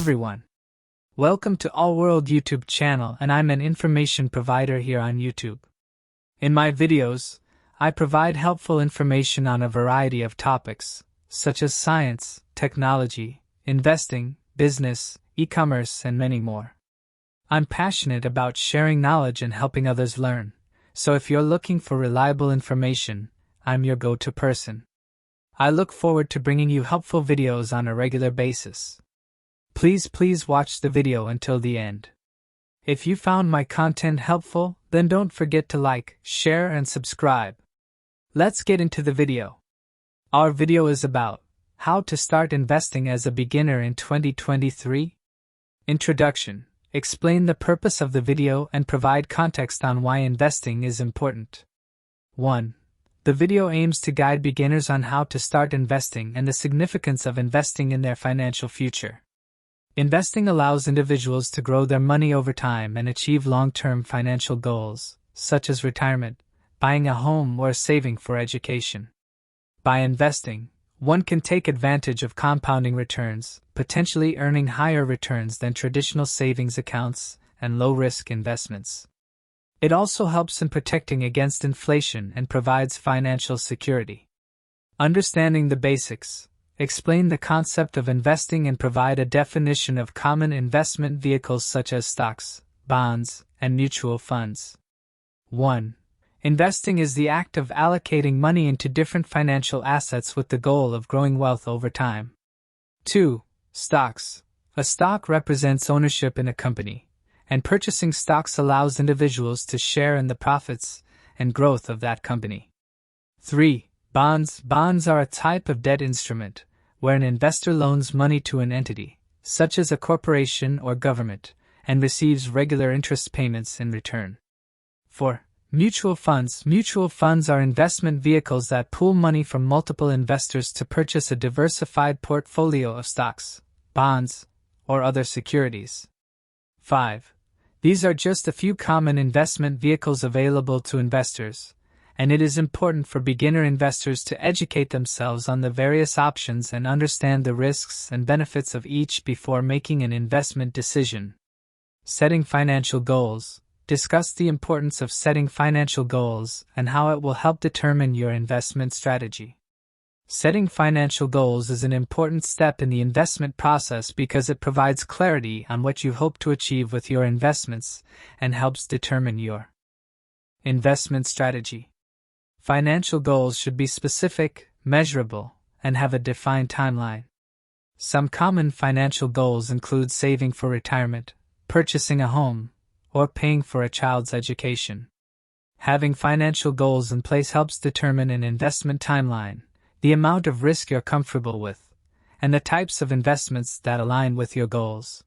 everyone. Welcome to All World YouTube channel, and I'm an information provider here on YouTube. In my videos, I provide helpful information on a variety of topics, such as science, technology, investing, business, e-commerce, and many more. I'm passionate about sharing knowledge and helping others learn, so if you're looking for reliable information, I'm your go-to person. I look forward to bringing you helpful videos on a regular basis. Please watch the video until the end. If you found my content helpful, then don't forget to like, share, and subscribe. Let's get into the video. Our video is about how to start investing as a beginner in 2023. Introduction. Explain the purpose of the video and provide context on why investing is important. 1. The video aims to guide beginners on how to start investing and the significance of investing in their financial future. Investing allows individuals to grow their money over time and achieve long-term financial goals, such as retirement, buying a home, or saving for education. By investing, one can take advantage of compounding returns, potentially earning higher returns than traditional savings accounts and low-risk investments. It also helps in protecting against inflation and provides financial security. Understanding the basics. Explain the concept of investing and provide a definition of common investment vehicles such as stocks, bonds, and mutual funds. 1. Investing is the act of allocating money into different financial assets with the goal of growing wealth over time. 2. Stocks. A stock represents ownership in a company, and purchasing stocks allows individuals to share in the profits and growth of that company. 3. Bonds. Bonds are a type of debt instrument, where an investor loans money to an entity, such as a corporation or government, and receives regular interest payments in return. 4. Mutual funds. Mutual funds are investment vehicles that pool money from multiple investors to purchase a diversified portfolio of stocks, bonds, or other securities. 5. These are just a few common investment vehicles available to investors, and it is important for beginner investors to educate themselves on the various options and understand the risks and benefits of each before making an investment decision. Setting financial goals. Discuss the importance of setting financial goals and how it will help determine your investment strategy. Setting financial goals is an important step in the investment process because it provides clarity on what you hope to achieve with your investments and helps determine your investment strategy. Financial goals should be specific, measurable, and have a defined timeline. Some common financial goals include saving for retirement, purchasing a home, or paying for a child's education. Having financial goals in place helps determine an investment timeline, the amount of risk you're comfortable with, and the types of investments that align with your goals.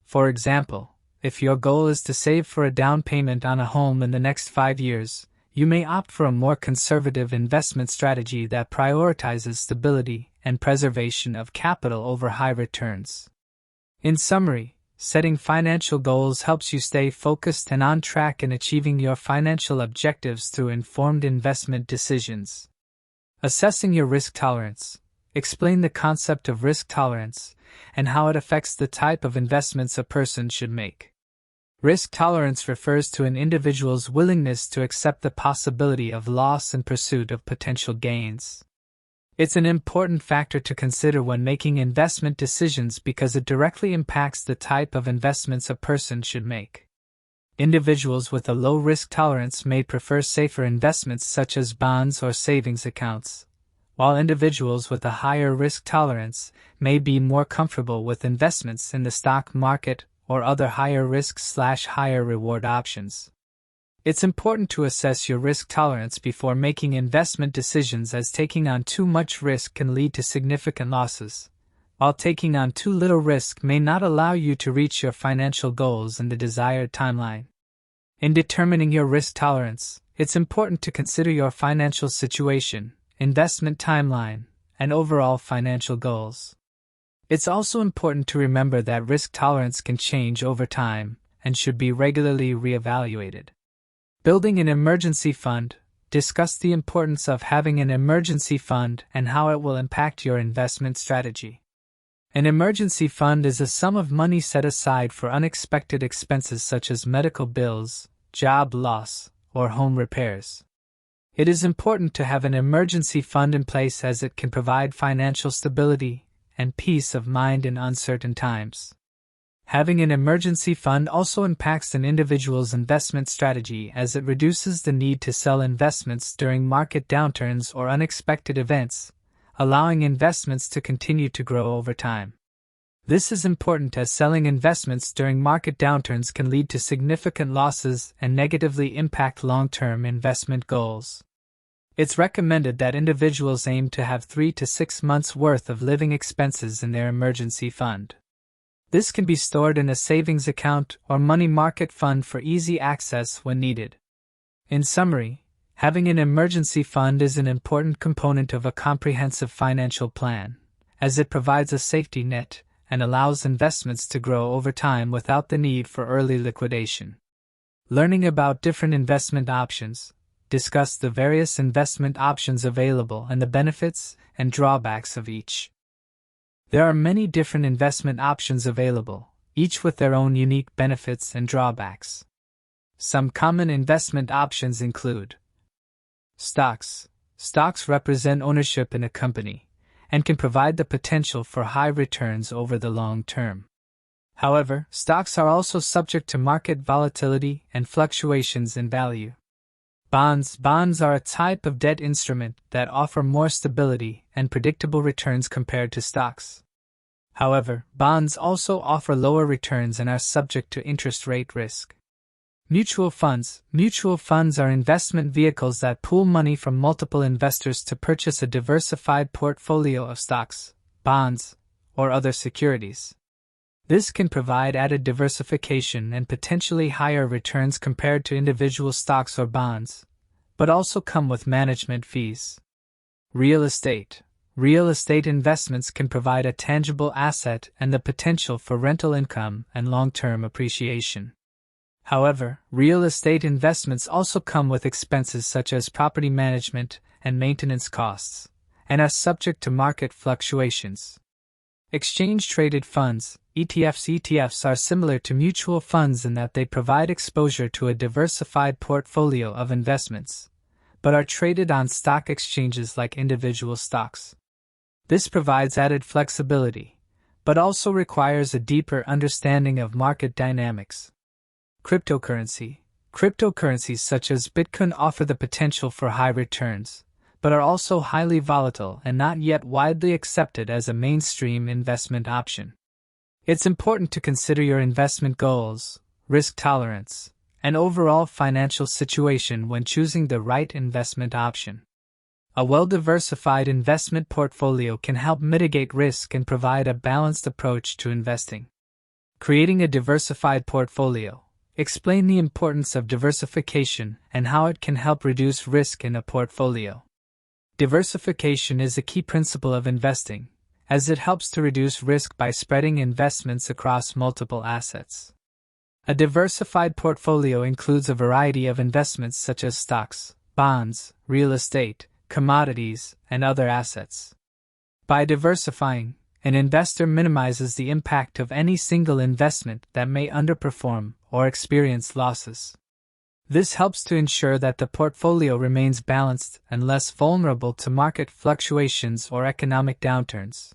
For example, if your goal is to save for a down payment on a home in the next 5 years, you may opt for a more conservative investment strategy that prioritizes stability and preservation of capital over high returns. In summary, setting financial goals helps you stay focused and on track in achieving your financial objectives through informed investment decisions. Assessing your risk tolerance. Explain the concept of risk tolerance and how it affects the type of investments a person should make. Risk tolerance refers to an individual's willingness to accept the possibility of loss in pursuit of potential gains. It's an important factor to consider when making investment decisions because it directly impacts the type of investments a person should make. Individuals with a low risk tolerance may prefer safer investments such as bonds or savings accounts, while individuals with a higher risk tolerance may be more comfortable with investments in the stock market or other higher risk/higher reward options. It's important to assess your risk tolerance before making investment decisions, as taking on too much risk can lead to significant losses, while taking on too little risk may not allow you to reach your financial goals in the desired timeline. In determining your risk tolerance, it's important to consider your financial situation, investment timeline, and overall financial goals. It's also important to remember that risk tolerance can change over time and should be regularly reevaluated. Building an emergency fund. Discuss the importance of having an emergency fund and how it will impact your investment strategy. An emergency fund is a sum of money set aside for unexpected expenses such as medical bills, job loss, or home repairs. It is important to have an emergency fund in place as it can provide financial stability and peace of mind in uncertain times. Having an emergency fund also impacts an individual's investment strategy as it reduces the need to sell investments during market downturns or unexpected events, allowing investments to continue to grow over time. This is important as selling investments during market downturns can lead to significant losses and negatively impact long-term investment goals. It's recommended that individuals aim to have 3 to 6 months' worth of living expenses in their emergency fund. This can be stored in a savings account or money market fund for easy access when needed. In summary, having an emergency fund is an important component of a comprehensive financial plan, as it provides a safety net and allows investments to grow over time without the need for early liquidation. Learning about different investment options, discuss the various investment options available and the benefits and drawbacks of each. There are many different investment options available, each with their own unique benefits and drawbacks. Some common investment options include stocks. Stocks represent ownership in a company and can provide the potential for high returns over the long term. However, stocks are also subject to market volatility and fluctuations in value. Bonds. Bonds are a type of debt instrument that offer more stability and predictable returns compared to stocks. However, bonds also offer lower returns and are subject to interest rate risk. Mutual funds. Mutual funds are investment vehicles that pool money from multiple investors to purchase a diversified portfolio of stocks, bonds, or other securities. This can provide added diversification and potentially higher returns compared to individual stocks or bonds, but also come with management fees. Real estate. Real estate investments can provide a tangible asset and the potential for rental income and long-term appreciation. However, real estate investments also come with expenses such as property management and maintenance costs, and are subject to market fluctuations. Exchange-traded funds, ETFs. ETFs are similar to mutual funds in that they provide exposure to a diversified portfolio of investments, but are traded on stock exchanges like individual stocks. This provides added flexibility, but also requires a deeper understanding of market dynamics. Cryptocurrency. Cryptocurrencies such as Bitcoin offer the potential for high returns, but are also highly volatile and not yet widely accepted as a mainstream investment option. It's important to consider your investment goals, risk tolerance, and overall financial situation when choosing the right investment option. A well-diversified investment portfolio can help mitigate risk and provide a balanced approach to investing. Creating a diversified portfolio. Explain the importance of diversification and how it can help reduce risk in a portfolio. Diversification is a key principle of investing, as it helps to reduce risk by spreading investments across multiple assets. A diversified portfolio includes a variety of investments such as stocks, bonds, real estate, commodities, and other assets. By diversifying, an investor minimizes the impact of any single investment that may underperform or experience losses. This helps to ensure that the portfolio remains balanced and less vulnerable to market fluctuations or economic downturns.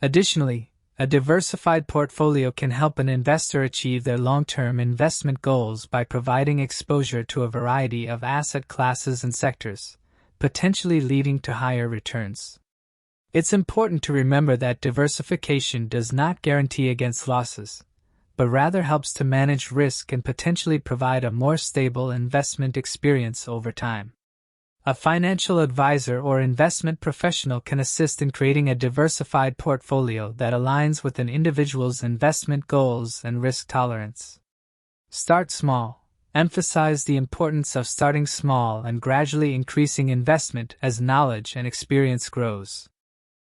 Additionally, a diversified portfolio can help an investor achieve their long-term investment goals by providing exposure to a variety of asset classes and sectors, potentially leading to higher returns. It's important to remember that diversification does not guarantee against losses, but rather helps to manage risk and potentially provide a more stable investment experience over time. A financial advisor or investment professional can assist in creating a diversified portfolio that aligns with an individual's investment goals and risk tolerance. Start small. Emphasize the importance of starting small and gradually increasing investment as knowledge and experience grows.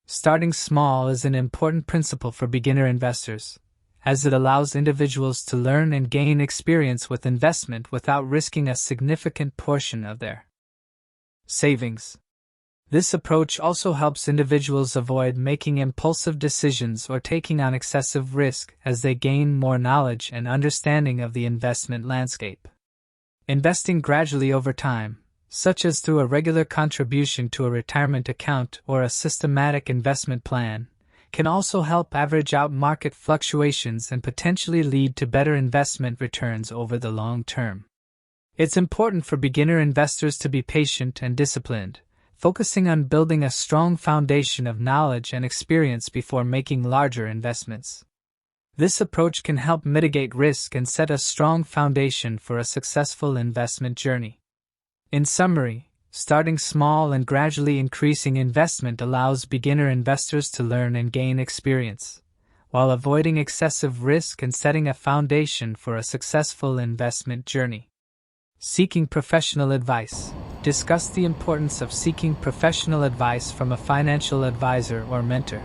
Starting small is an important principle for beginner investors, as it allows individuals to learn and gain experience with investment without risking a significant portion of their savings. This approach also helps individuals avoid making impulsive decisions or taking on excessive risk as they gain more knowledge and understanding of the investment landscape. Investing gradually over time, such as through a regular contribution to a retirement account or a systematic investment plan, can also help average out market fluctuations and potentially lead to better investment returns over the long term. It's important for beginner investors to be patient and disciplined, focusing on building a strong foundation of knowledge and experience before making larger investments. This approach can help mitigate risk and set a strong foundation for a successful investment journey. In summary, starting small and gradually increasing investment allows beginner investors to learn and gain experience, while avoiding excessive risk and setting a foundation for a successful investment journey. Seeking professional advice. Discuss the importance of seeking professional advice from a financial advisor or mentor.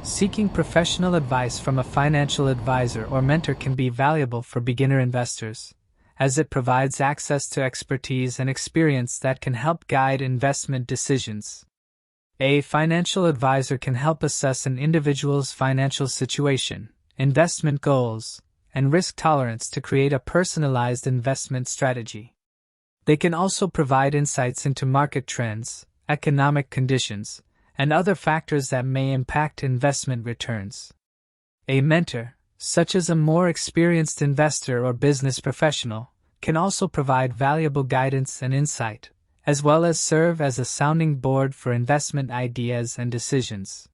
Seeking professional advice from a financial advisor or mentor can be valuable for beginner investors, as it provides access to expertise and experience that can help guide investment decisions. A financial advisor can help assess an individual's financial situation, investment goals, and risk tolerance to create a personalized investment strategy. They can also provide insights into market trends, economic conditions, and other factors that may impact investment returns. A mentor, such as a more experienced investor or business professional, can also provide valuable guidance and insight, as well as serve as a sounding board for investment ideas and decisions.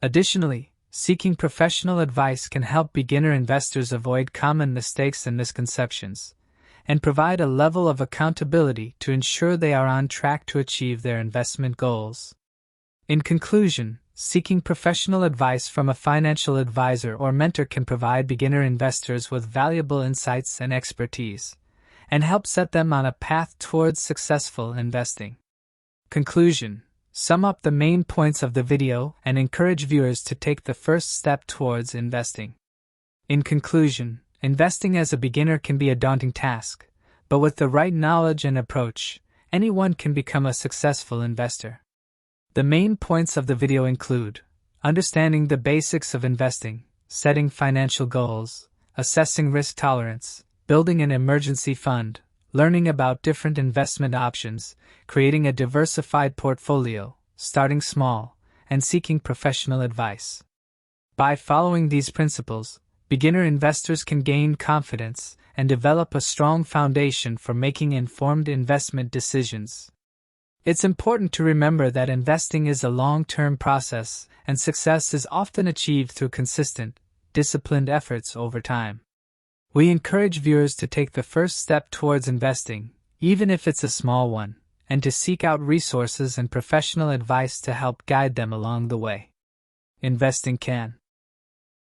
Additionally, seeking professional advice can help beginner investors avoid common mistakes and misconceptions, and provide a level of accountability to ensure they are on track to achieve their investment goals. In conclusion, seeking professional advice from a financial advisor or mentor can provide beginner investors with valuable insights and expertise, and help set them on a path towards successful investing. Conclusion. Sum up the main points of the video and encourage viewers to take the first step towards investing. In conclusion, investing as a beginner can be a daunting task, but with the right knowledge and approach, anyone can become a successful investor. The main points of the video include understanding the basics of investing, setting financial goals, assessing risk tolerance, building an emergency fund, learning about different investment options, creating a diversified portfolio, starting small, and seeking professional advice. By following these principles, beginner investors can gain confidence and develop a strong foundation for making informed investment decisions. It's important to remember that investing is a long-term process, and success is often achieved through consistent, disciplined efforts over time. We encourage viewers to take the first step towards investing, even if it's a small one, and to seek out resources and professional advice to help guide them along the way. Investing can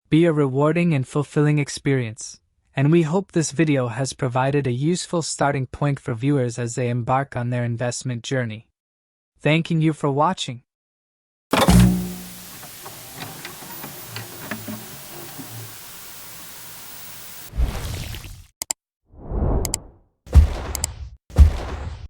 be a rewarding and fulfilling experience, and we hope this video has provided a useful starting point for viewers as they embark on their investment journey. Thanking you for watching.